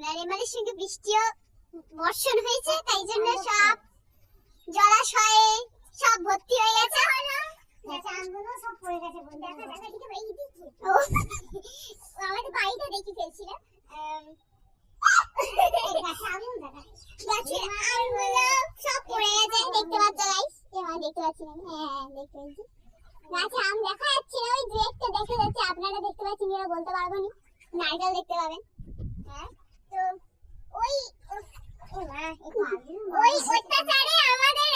আর এমআরের সঙ্গে বৃষ্টিও বর্ষণ হয়েছে, তাই জন্য সব জলাশয়ে সব ভর্তি হয়ে গেছে। আমগুলো সব পড়ে গেছে। দেখা দেখা এদিকে এই দিকে আমাদের বাড়িটা দেখি ফেলছিল। গাছের আমগুলো সব পড়ে গেছে, দেখতে পাচ্ছ গাইস? দেখতে পাচ্ছি না? হ্যাঁ দেখতে পাচ্ছি। গাছে আম দেখা যাচ্ছে না, ওই দু একটা দেখা যাচ্ছে, আপনারা দেখতে পাচ্ছেন কিনা বলতে পারবো না। নারকেল দেখতে পাবেন। হ্যাঁ, তো ওই অত্যাচারে আমাদের